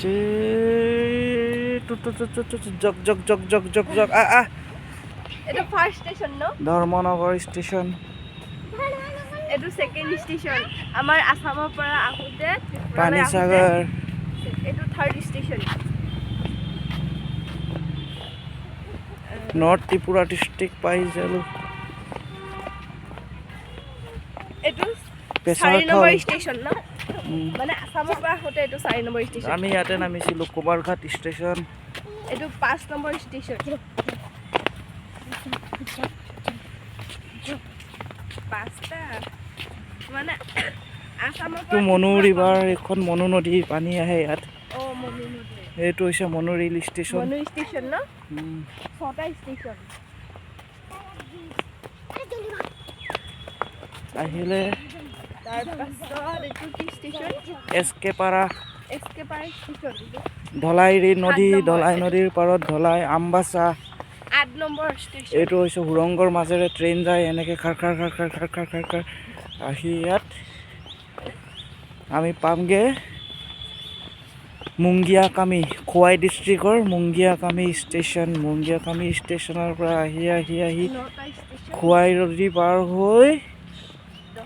জগ জগ জগ জগ জগ জগ এটা first station ন Dharmanagar station এটো second station আমাৰ আসামৰ পৰা আহোতে পানীসাগৰ এটো third station north Tripura district পাই যালো এটো 4 নম্বৰ স্টেশন ন মানে আসামৰ পৰা আহোতে এটো 4 নম্বৰ স্টেশন আমি ইয়াতে নামিছিলো কুমাৰঘাট ষ্টেচন এটো 5 নম্বৰ স্টেশন পাঁচটা মানে আসামৰ তো মনু ৰিভাৰ এখন মনু নদীৰ পানী আহে ইয়াত ও মনু নদী এইটো হৈছে Manu rail station Manu station ন ছটা স্টেশন আহিলে তাৰ পাছত এটো কি স্টেশন এছকে পাৰা এসকে পাৰা স্টেশন ধলাই নদী ধলাই নদীৰ পাৰত ধলাই আমবাসা 8 নম্বৰ স্টেশন এইটো হৈছে হুৰংগৰ মাজেৰে ট্ৰেইন যায় এনেকে খাৰ খাৰ খাৰ খাৰ খাৰ খাৰ খাৰ খাৰ আহি ইয়াত আমি পামগে মুংগিয়াকামি খোৱাই ডিষ্ট্ৰিক্টৰ মুংগিয়াকামি ষ্টেচনৰ পৰা আহি খোৱাই নদী পাৰ হৈ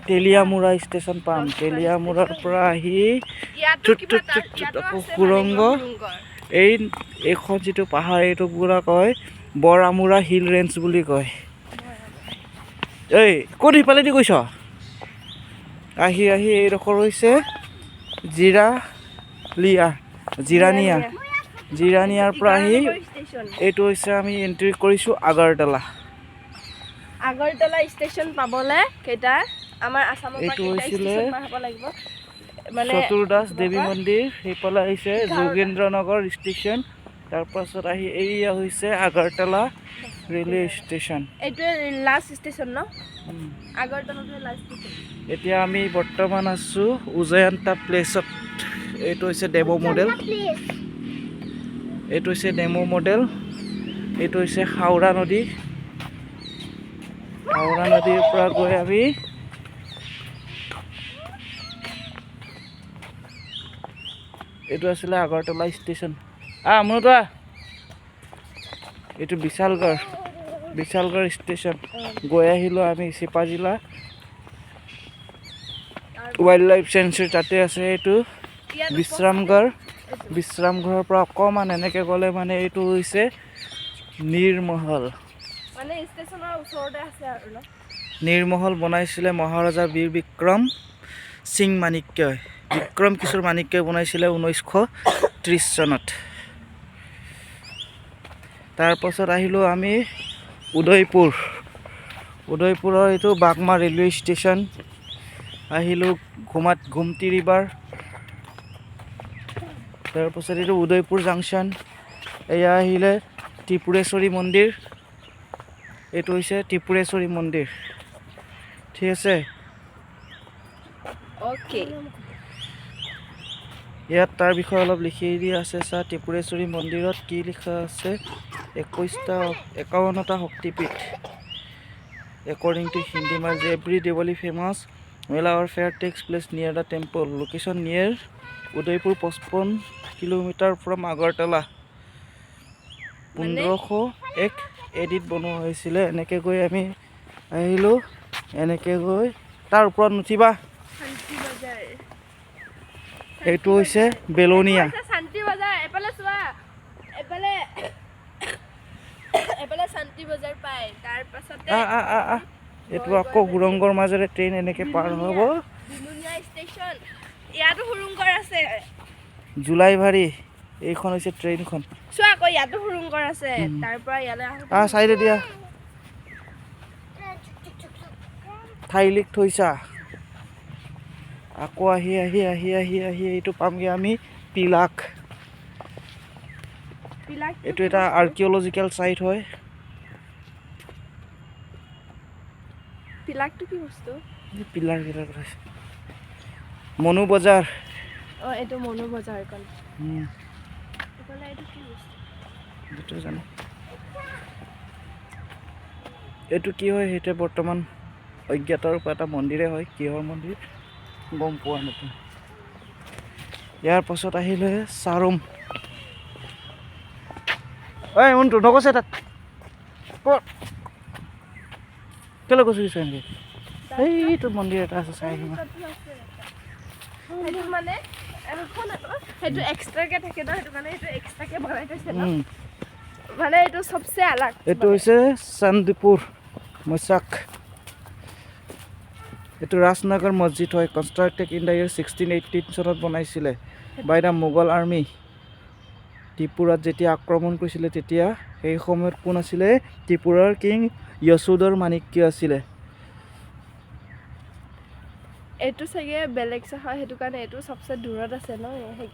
তেলিয়ামুৰা ষ্টেচন পাম তেলিয়ামুৰাৰ পৰা আহি সুৰংগ এইখন যিটো পাহাৰ এইটো পুৰা কয় বৰামুৰা হিল ৰেঞ্জ বুলি কয় এই ক'ত সিফালেদি গৈছ আহি এইডোখৰ হৈছে জিৰানিয়াৰ পৰা আহি এইটো হৈছে আমি এণ্ট্ৰি কৰিছোঁ আগৰতলা ষ্টেচন পাবলে কেইটা আমাৰ আসামৰ পৰা এইটো কেইটা হৈছিলে ষ্টেচন পাৰ হ'ব লাগিব মানে চতুৰ্দাস দেৱী মন্দিৰ সেইফালে আহিছে যোগেন্দ্ৰনগৰ ষ্টেচন তাৰপাছত আহি এইয়া হৈছে আগৰতলা ৰেলৱে ষ্টেচন এইটো লাষ্ট ষ্টেচন ন আগৰতলাটো লাষ্ট ষ্টেচন এতিয়া আমি বৰ্তমান আছোঁ উজয়ন্তা প্লেচত এইটো হৈছে ডেমো মডেল এইটো হৈছে হাওৰা নদীৰ পৰা গৈ আমি এইটো আছিলে আগৰতলা ষ্টেচন মনোৱা এইটো বিশালগড় ষ্টেচন গৈ আহিলোঁ আমি চিপা জিলা ৱাইল্ড লাইফ চেঞ্চুৰী তাতে আছে এইটো বিশ্ৰামঘৰৰ পৰা অকণমান এনেকৈ গ'লে মানে এইটো হৈছে নিৰমহল মানে ষ্টেচনৰ ওচৰতে আছে আৰু ন নিৰমহল বনাইছিলে মহাৰজা বীৰ বিক্ৰম কিশোৰ মাণিক্যই বনাইছিলে 1930 চনত তাৰপাছত আহিলোঁ আমি উদয়পুৰৰ এইটো বাগমা ৰেলৱে ষ্টেচন আহিলোঁ ঘুমটি ৰিভাৰ তাৰপাছত এইটো উদয়পুৰ জাংচন এয়া আহিলে ত্ৰিপুৰেশ্বৰী মন্দিৰ এইটো হৈছে ত্ৰিপুৰেশ্বৰী মন্দিৰ ঠিক আছে ওকে ইয়াত তাৰ বিষয়ে অলপ লিখি দিয়া আছে চা ত্ৰিপুৰেশ্বৰী মন্দিৰত কি লিখা আছে 51টা শক্তিপীঠ according to Hindi Mass every Diwali famous Mela or fair takes place near the temple location near Udaipur 55 kilometer from Agartala 1501 edit বনোৱা হৈছিলে এনেকৈ গৈ আমি আহিলোঁ এনেকৈ গৈ তাৰ ওপৰত নুঠিবা শান্তি বজাৰ এইটো হৈছে বেলনিয়া শান্তি বজাৰ এফালে চোৱা এফালে শান্তি বজাৰ পায় তাৰ পাছতে এইটো আকৌ সুৰংগৰ মাজেৰে ট্ৰেইন এনেকৈ পাৰ হ'ব বিলুনিয়া ষ্টেচন ইয়াতো সুৰংগৰ আছে জুলাইভাৰী এইখন হৈছে ট্ৰেইনখন চোৱা আকৌ ইয়াতো সুৰংগৰ আছে তাৰ পৰা ইয়ালৈ চাইডে দিয়া ঠাইলিক থৈছা আকৌ আহি এইটো পামগৈ আমি পিলাক এইটো এটা আৰ্কিঅলজিকেল চাইট হয় পিলাকটো কি বস্তু পিলাৰকেইটাৰ কথা মনু বজাৰ এইটো মনু বজাৰখন এইটো কি বস্তু জানো এইটো কি হয় সেইটো বৰ্তমান অজ্ঞাতৰ এটা মন্দিৰে হয় কিহৰ মন্দিৰ গম পোৱা নাযায় ইয়াৰ পাছত আহিলে চাৰুম ঐ মনটো নকছে তাত কেলৈ কৈছো এনেকৈ এইটো মন্দিৰ এটা আছে চাই আহিম সেইটো মানে সেইটো এক্সট্ৰাকে থাকে ন সেইটো কাৰণে সেইটো এক্সট্ৰাকে বনাই থৈছে ন মানে এইটো সবচে আলাগ এইটো হৈছে চান্দিপুৰ মৈচাক এইটো ৰাজনগৰ মছজিদ হয় কনষ্ট্ৰাক্টেড ইন দ্য ইয়াৰ 1618 চনত বনাইছিলে বাই দ্য মোগল আৰ্মি ত্ৰিপুৰাত যেতিয়া আক্ৰমণ কৰিছিলে তেতিয়া সেই সময়ত কোন আছিলে ত্ৰিপুৰাৰ কিং যশোধৰ মাণিক্য আছিলে এইটো চাগে বেলেগ হয় সেইটো কাৰণে এইটো সবচে দূৰত আছে ন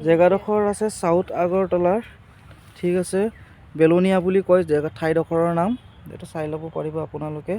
জেগাডোখৰ আছে সাউথ আগৰতলাৰ ঠিক আছে বেলুনিয়া বুলি কয় জেগা ঠাইডোখৰৰ নাম এইটো চাই ল'ব পাৰিব আপোনালোকে